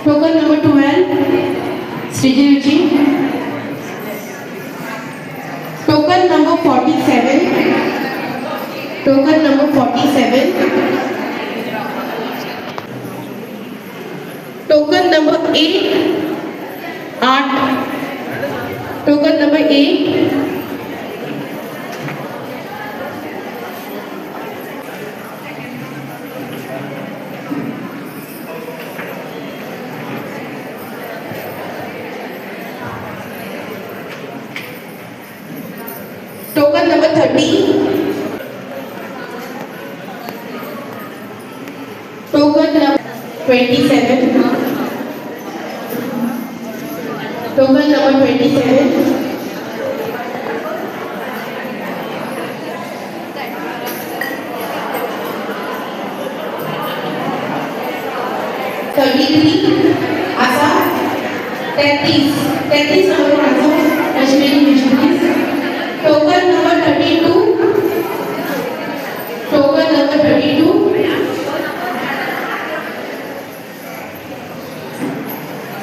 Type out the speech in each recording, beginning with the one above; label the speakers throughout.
Speaker 1: Token number 12, Srijiruchi. Token number 47. Token number 47. Token number 8. 8. Token number 8. Token number 30. Token number 27. Token number 27. Asa 33 number Asa Kashmiri missionaries. Token number 32. Token number 32.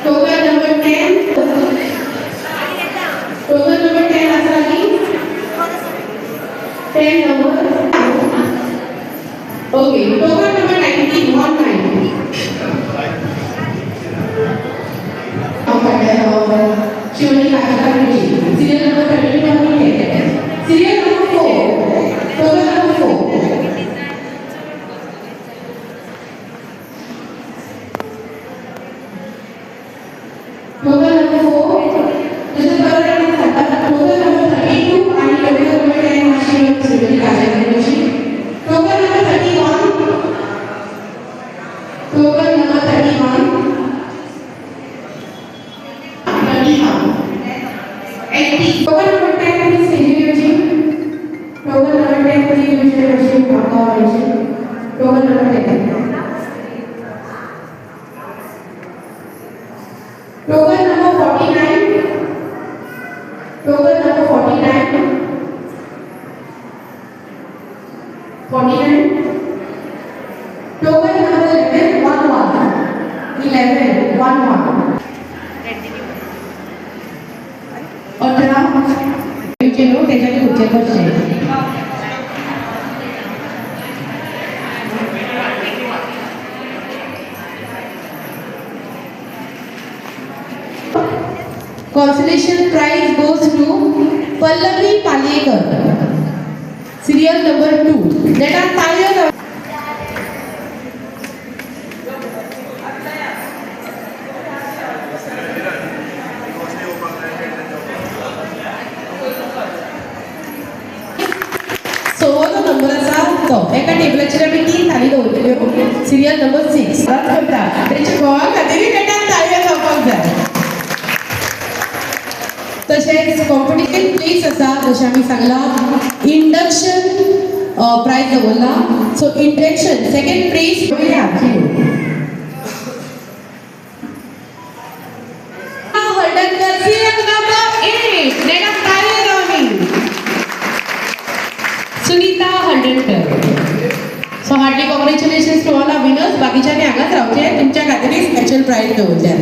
Speaker 1: Token number 10. Token number 10 Asali. 10 number. Okay. Token number 19. 19. Shivani Kakakari. Serial number 31. Serial number 4. Token number 4. Token number 4. This is token number 32 and token number 10 machine of Shivani Kakakari. Token number 31. Token number 31. 80. Token number 10 is Srijiruchi. Token number 10 please Srijiruchi. Token number 10. Token number 49. Token number 49. 49. Token number 11. 11. 11. 11. लोग त्याच्याने पुढचे वर्ष Consolation prize goes to Pallavi Palekar. Serial number 2. That are tired of number एका टेबलाचेर आमी 3 थाली दवरल्यो. Serial number 6 करता तेचे गोवा खातीर नेटान ताळयो जावपाक जाय. तशेंच कॉम्पिटिशन प्लेस आसा जशें आमी सांगलां इंडक्शन प्रायज दवरला. So induction second prize Haldankar serial number 8 नेटान ताळयो जावनी Sunita Haldankar. So hardly congratulations to all our winners. बाकीच्यांनी हांगाच रावचे तुमच्या खातीर स्पेशल प्रायज दवरल्यात.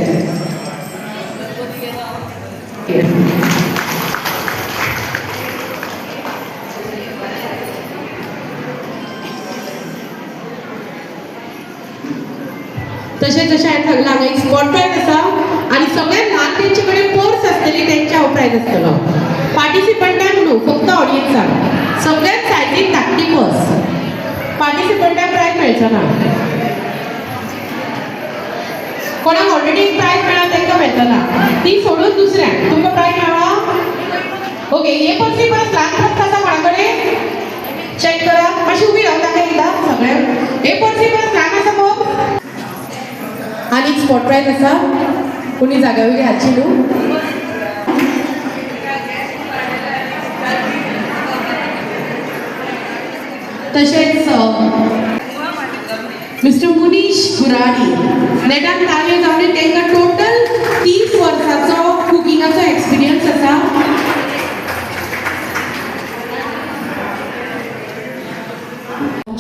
Speaker 1: तशें जशें हांवें सांगलां हांगा एक स्पॉट प्रायज आसा आनी सगळ्यात ल्हान तेंचे कडेन पर्स आसतली तेंच्या हो प्रायज आसतलो. पार्टिसिपंटांक न्हू फक्त ऑडियन्सांक सगळ्यात सायजीक धाकटी पर्स. पार्टिसिपंटांक प्रायज मेळचो ना. कोणाक ऑलरेडी प्रायज मेळ्ळा तांकां मेळटना. ती सोडून दुसऱ्यांक तुमकां प्रायज मेळ्ळा. ओके हे पर्सी परत ल्हान पर्स आसा कोणा कडेन चेक करा. मातशी उबी रावता काय एकदां सगळ्यांक. हे पर्सी परत ल्हान आसा गो आनी स्पॉट प्रायज आसा. कोणी जागा वेगळी हाडची न्हू. तशेंच मिस्टर मुनीश बुराडी नेटान ताळयो जावनी. तांकां टोटल 30 वर्सांचो कुकिंगाचो एक्सपिरियन्स आसा.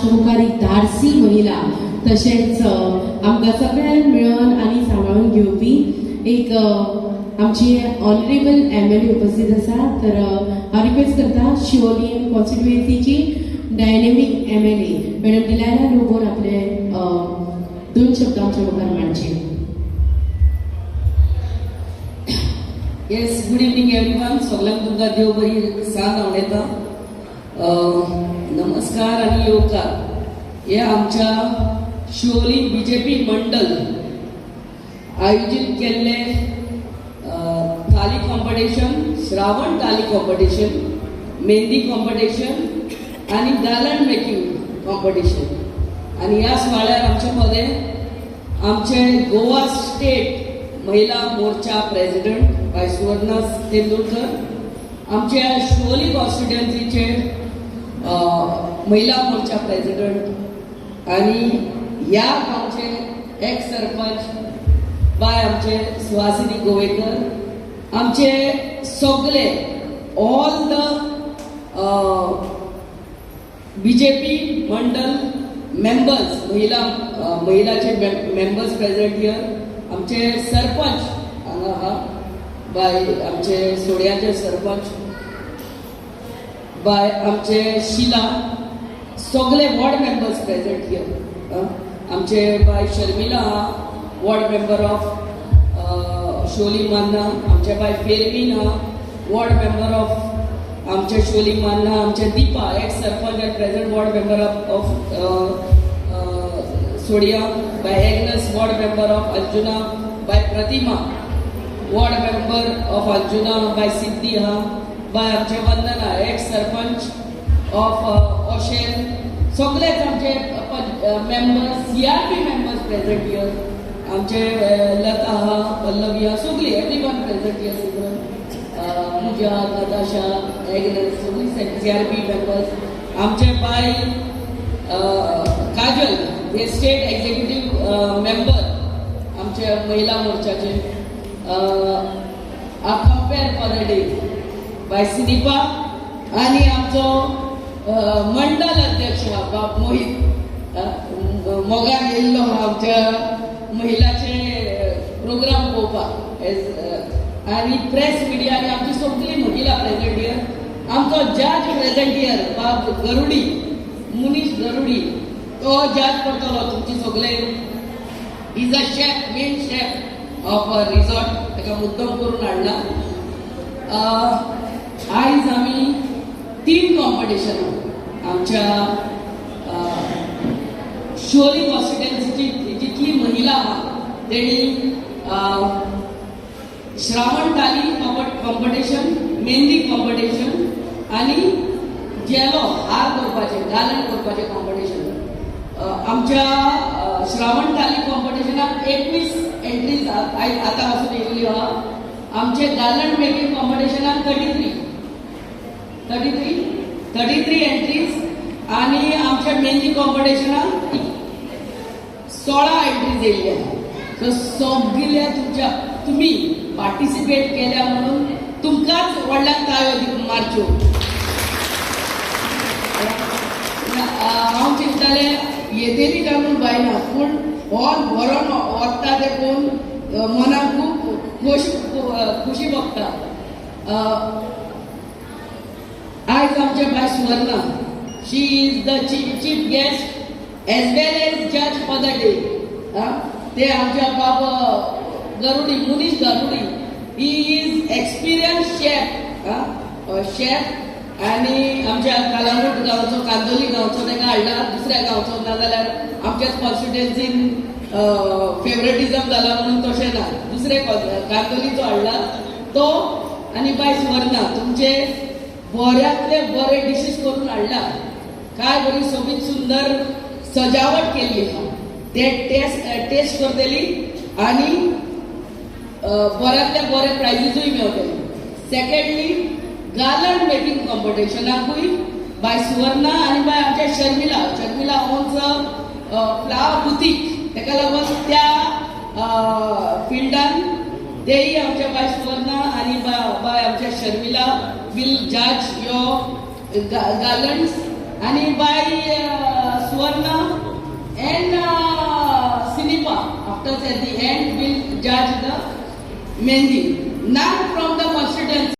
Speaker 1: मुखार एक धाडसी महिला तशेंच आमकां सगळ्यांक मेळून आनी सांबाळून
Speaker 2: वांटो घेवपी एक आमची ऑनरेबल MLA उपस्थित आसा. तर हांव रिक्वेस्ट करता शिवोलीम कॉन्स्टिट्युएन्सीची डायनेमिक MLA मॅडम डिलायरा लोबोर आपले 2 शब्द आमच्या मुखार मांडचे.
Speaker 3: Yes, good evening everyone. सगळ्यांक तुमकां देव बरी सांग आवडटा. नमस्कार आणि येवकार. हे आमच्या शिवोली BJP मंडल आयोजित केल्ले थाली कॉम्पिटिशन, श्रावण थाली कॉम्पिटिशन, मेहंदी कॉम्पिटिशन आणि गार्लंड मेकिंग कॉम्पिटिशन. आणि ह्या सुवाळ्यार आमचे मध्ये आमचे गोवा स्टेट महिला मोर्चा प्रेसिडेंट बाय सुवर्णा तेंडुलकर, आमच्या शिवोली कॉन्स्टिट्युएन्सीचे महिला मोर्चा प्रेसिडेंट आणि ह्या गांवचे एक्स सरपंच बाय आमचे सुहासिनी गोवेकर, आमचे सगळे all the BJP mandal members, महिलाचे मेंबर्स प्रेझेंट हियर. आमचे सरपंच हांगा आहा बाय आमचे सोड्याचे सरपंच बाय आमचे शिला, सगळे वॉर्ड मेंबर्स प्रेझेंट हियर. आमचे बाय शर्मिला आहा, वॉर्ड मेंबर ऑफ शिवोली मान्ना. आमचे बाय फेरमीन आहा, वॉर्ड मेंबर ऑफ आमचे शिवोली मान्ना. आमचे Deepa ex sarpanch and present ward member of Sodiya. बाय Agnes ward member of Anjuna. बाय Pratima ward member of Anjuna. बाय सिद्धी हा. बाय आमचे वंदना एक्स सरपंच ऑफ ओशेन. सगळेच आमचे members CRP members present here. आमचे लता हा, पल्लवी हा, सगळी everyone present here. Pooja, Natasha, Agnes, सगळी CRP मेंबर्स. आमचे बाय काजल, हे स्टेट एक्झिक्युटिव्ह मेंबर आमच्या महिला मोर्चाचे. A compere for the day बाय सिनिपा. आणि आमचो मंडल अध्यक्ष बाब मोहित मोगान येयल्लो आमच्या महिलाचे प्रोग्राम पळोवपाक. आणि प्रेस मिडिया आणि आमची सगळी महिला प्रेझेंट हियर. आमचो जज प्रेझेंट हियर बाब गरुडी, मुनीश गरुडी, तो जज करतलो तुमची सगळे. Is a chef, main chef of a resort. ताका मुद्दम करून हाडला. आयज आमी 3 कॉम्पिटिशन आमच्या शिवोली कॉन्स्टिट्युएन्सीची जितली महिला आहा तेणी श्रावण थाली कॉम्पिटिशन, मेहंदी कॉम्पिटिशन आणि जेलो हार करपाचे, गार्लंड करपाचे कॉम्पिटिशन. आमच्या श्रावण थाली कॉम्पिटिशनाक 21 एंट्रीज आतां पासून येयल्ल्यो आहा. आमचे गार्लंड मेकिंग कॉम्पिटिशनाक 33 एंट्रीज. आणि आमच्या मेहंदी कॉम्पिटिशनाक 16 एंट्रीज येयल्ले आहा. सो सगळ्या तुम्ही पार्टिसिपेट केल्या म्हणून तुमकांच व्हडल्यान ताळयो मारच्यो. हांव चिंतताले येतेली काय म्हूण बायना, पूण हॉल भरोन वता ते पळोवन मनाक खूब खुशी भोगता. आयज आमचे बाय Suvarna, she is the chief guest as well as जज फॉर द डे. ते आमच्या बाब Garudi, Munish Garudi, he is experience chef. आणि आमच्या कालांगूट गांवचो, कांदोली गांवचो ताका हाडला, दुसऱ्या गांवचो ना जाल्यार आमच्याच कॉन्स्टिट्युएन्सीन फेवरेटिझम जाला म्हणून तशें ना, दुसरे कांदोलीचो हाडला तो. आणि बाय सुवर्णा, तुमचे बऱ्यांतले बरे डिशीज करून हाडला. काय बरी सोबीत सुंदर सजावट केल्ली आहा. ते टेस्ट करतली आणि बऱ्यांतले बरे प्रायझीसूय मेळटले. सेकंडली गार्लंड मेकिंग कॉम्पिटिशनाकूय बाय सुवर्णा आणि बाय आमच्या शर्मिला ओन्स फ्लावर बुटीक. ताका लागून त्या फिल्डान तेही आमच्या बाय सुवर्णा आणि बाय आमच्या शर्मिला विल जज युअर गार्लंड्स. आणि बाय Suvarna and Sinipa doctors at the end will judge the Mehndi. Now from the constituency.